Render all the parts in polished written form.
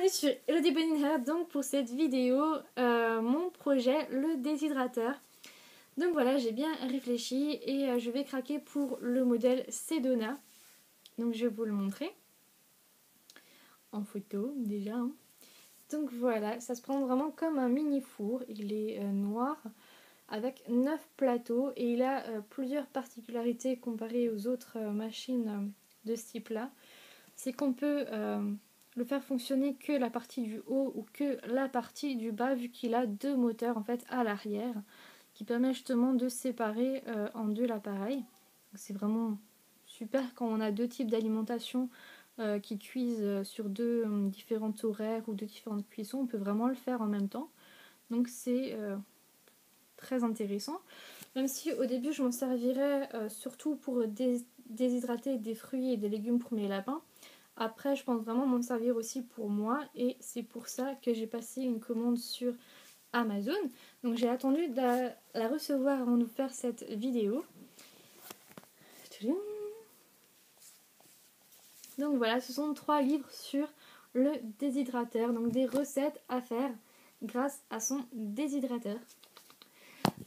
bienvenue sur Elodie Beninha, donc pour cette vidéo, mon projet, le déshydrateur. Donc voilà, j'ai bien réfléchi et je vais craquer pour le modèle Sedona. Donc je vais vous le montrer en photo déjà. Donc voilà, ça se prend vraiment comme un mini four. Il est noir avec 9 plateaux et il a plusieurs particularités comparées aux autres machines de ce type là. C'est qu'on peut le faire fonctionner que la partie du haut ou que la partie du bas, vu qu'il a deux moteurs en fait à l'arrière qui permet justement de séparer en deux l'appareil. C'est vraiment super quand on a deux types d'alimentation qui cuisent sur deux différentes horaires ou deux différentes cuissons. On peut vraiment le faire en même temps, donc c'est très intéressant, même si au début je m'en servirais surtout pour déshydrater des fruits et des légumes pour mes lapins. Après, je pense vraiment m'en servir aussi pour moi et c'est pour ça que j'ai passé une commande sur Amazon. Donc j'ai attendu de la recevoir avant de faire cette vidéo. Donc voilà, ce sont 3 livres sur le déshydrateur, donc des recettes à faire grâce à son déshydrateur.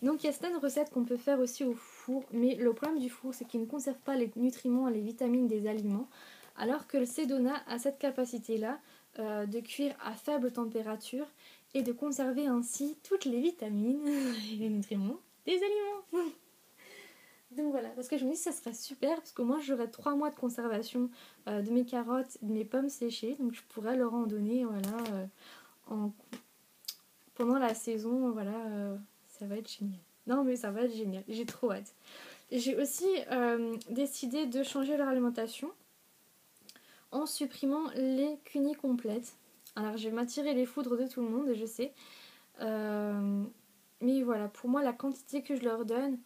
Donc il y a certaines recettes qu'on peut faire aussi au four, mais le problème du four c'est qu'il ne conserve pas les nutriments et les vitamines des aliments. Alors que le Sedona a cette capacité-là de cuire à faible température et de conserver ainsi toutes les vitamines et les nutriments des aliments. Donc voilà, parce que je me dis que ça serait super, parce que moi j'aurais 3 mois de conservation de mes carottes, de mes pommes séchées, donc je pourrais leur en donner pendant la saison, ça va être génial. Non mais ça va être génial, j'ai trop hâte. J'ai aussi décidé de changer leur alimentation en supprimant les cunis complètes. Alors je vais m'attirer les foudres de tout le monde, je sais. Mais voilà, pour moi la quantité que je leur donne,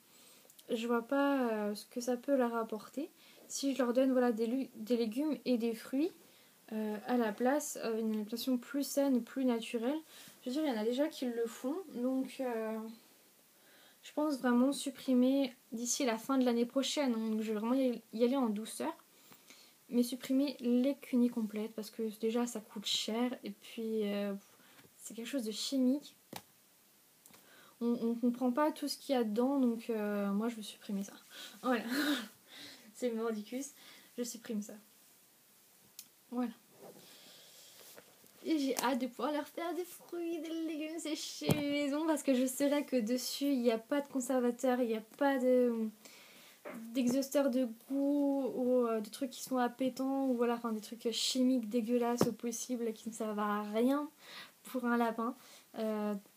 je vois pas ce que ça peut leur apporter. Si je leur donne des légumes et des fruits à la place, une alimentation plus saine, plus naturelle, je veux dire, il y en a déjà qui le font. Donc je pense vraiment supprimer d'ici la fin de l'année prochaine. Donc je vais vraiment y aller en douceur. Mais supprimer les cunis complètes parce que déjà ça coûte cher et puis c'est quelque chose de chimique. On comprend pas tout ce qu'il y a dedans, donc moi je veux supprimer ça. Voilà, c'est le mordicus, je supprime ça. Voilà. Et j'ai hâte de pouvoir leur faire des fruits, des légumes séchés maison parce que je saurais que dessus il n'y a pas de conservateur, il n'y a pas d'exhausteur de goût ou de trucs qui sont appétants ou voilà, enfin des trucs chimiques dégueulasses au possible qui ne servent à rien pour un lapin.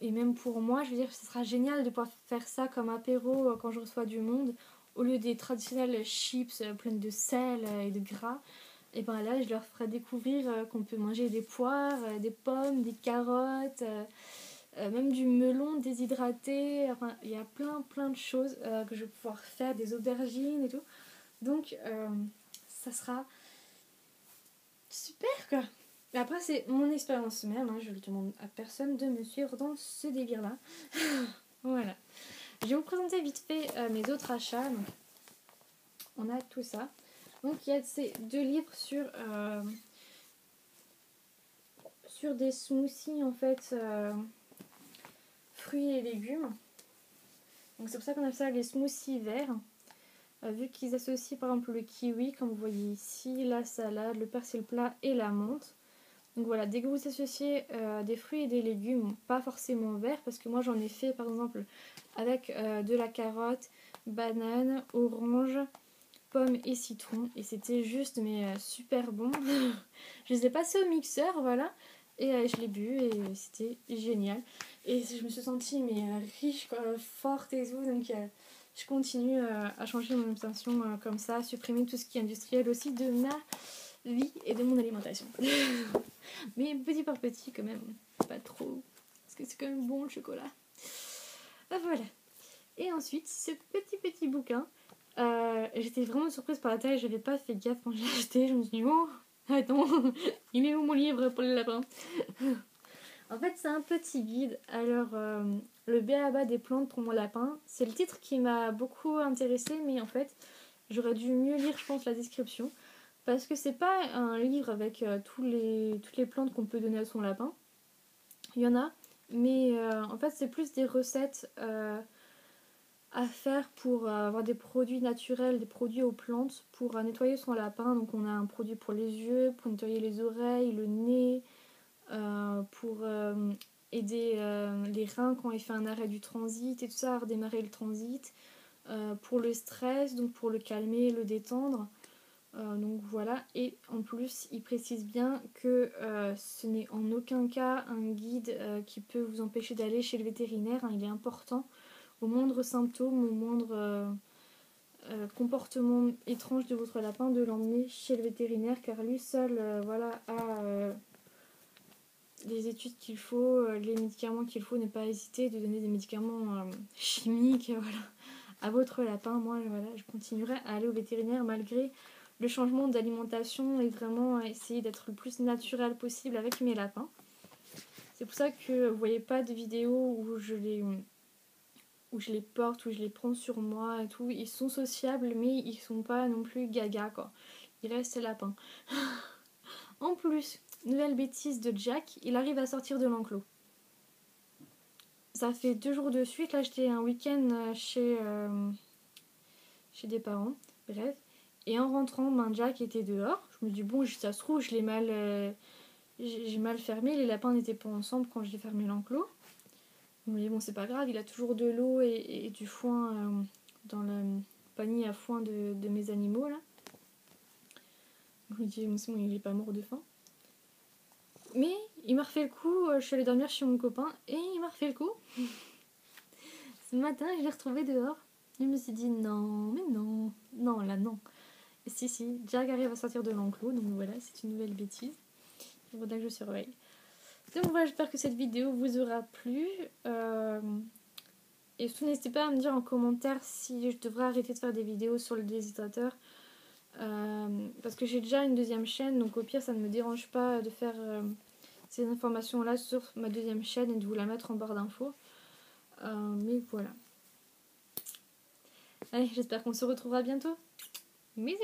Et même pour moi, je veux dire, ce sera génial de pouvoir faire ça comme apéro quand je reçois du monde au lieu des traditionnelles chips pleines de sel et de gras. Et ben là, je leur ferai découvrir qu'on peut manger des poires, des pommes, des carottes, même du melon déshydraté. Enfin, il y a plein de choses que je vais pouvoir faire, des aubergines et tout. Donc, ça sera super quoi. Mais après, c'est mon expérience même, je ne demande à personne de me suivre dans ce délire-là. Voilà. Je vais vous présenter vite fait mes autres achats. Donc, on a tout ça. Donc, il y a ces 2 livres sur des smoothies, en fait, fruits et légumes. Donc, c'est pour ça qu'on appelle ça les smoothies verts. Vu qu'ils associent, par exemple, le kiwi, comme vous voyez ici, la salade, le persil plat et la menthe. Donc voilà, dès que vous associez des fruits et des légumes, pas forcément verts, parce que moi j'en ai fait par exemple avec de la carotte, banane, orange, pomme et citron, et c'était juste super bon. Je les ai passés au mixeur, voilà, et je l'ai bu et c'était génial. Et je me suis sentie riche, quoi, forte et tout, donc je continue à changer mon alimentation comme ça, supprimer tout ce qui est industriel aussi de ma vie et de mon alimentation. Mais petit par petit quand même, pas trop, parce que c'est quand même bon le chocolat. Voilà. Et ensuite, ce petit bouquin, j'étais vraiment surprise par la taille, j'avais pas fait gaffe quand je l'ai acheté, je me suis dit oh, attends, il est où mon livre pour les lapins? En fait, c'est un petit guide. Alors, le b.a.-ba des plantes pour mon lapin, c'est le titre qui m'a beaucoup intéressée, mais en fait, j'aurais dû mieux lire, je pense, la description. parce que c'est pas un livre avec toutes les plantes qu'on peut donner à son lapin. Il y en a, mais en fait c'est plus des recettes à faire pour avoir des produits naturels, des produits aux plantes pour nettoyer son lapin. Donc on a un produit pour les yeux, pour nettoyer les oreilles, le nez, pour aider les reins quand il fait un arrêt du transit et tout ça, à redémarrer le transit. Pour le stress, donc pour le calmer, le détendre. Donc voilà, et en plus il précise bien que ce n'est en aucun cas un guide qui peut vous empêcher d'aller chez le vétérinaire, hein. Il est important au moindre symptôme, au moindre comportement étrange de votre lapin de l'emmener chez le vétérinaire, car lui seul voilà, a les études qu'il faut, les médicaments qu'il faut. Ne pas hésiter de donner des médicaments chimiques voilà, à votre lapin. Moi voilà, je continuerai à aller au vétérinaire malgré le changement d'alimentation et vraiment essayer d'être le plus naturel possible avec mes lapins. C'est pour ça que vous voyez pas de vidéos où je les porte, où je les prends sur moi et tout. Ils sont sociables, mais ils sont pas non plus gaga quoi. Ils restent lapins. En plus, nouvelle bêtise de Jack, il arrive à sortir de l'enclos. Ça fait 2 jours de suite, là j'étais un week-end chez des parents, bref. Et en rentrant, Jack était dehors. Je me dis bon, ça se trouve, j'ai mal fermé, les lapins n'étaient pas ensemble quand j'ai fermé l'enclos. Je me dis bon, c'est pas grave, il a toujours de l'eau et du foin dans la panier à foin de mes animaux là. Je me dis bon, c'est bon, il est pas mort de faim. Mais il m'a refait le coup, je suis allée dormir chez mon copain et il m'a refait le coup. Ce matin, je l'ai retrouvé dehors. Je me suis dit non, mais non, non, là non. Et si, Jack arrive à sortir de l'enclos, donc voilà, c'est une nouvelle bêtise. Il faudra que je surveille. Donc voilà, j'espère que cette vidéo vous aura plu. Et surtout, n'hésitez pas à me dire en commentaire si je devrais arrêter de faire des vidéos sur le déshydrateur. Parce que j'ai déjà une deuxième chaîne, donc au pire, ça ne me dérange pas de faire ces informations-là sur ma deuxième chaîne et de vous la mettre en barre d'infos. Mais voilà. Allez, j'espère qu'on se retrouvera bientôt. Bisous!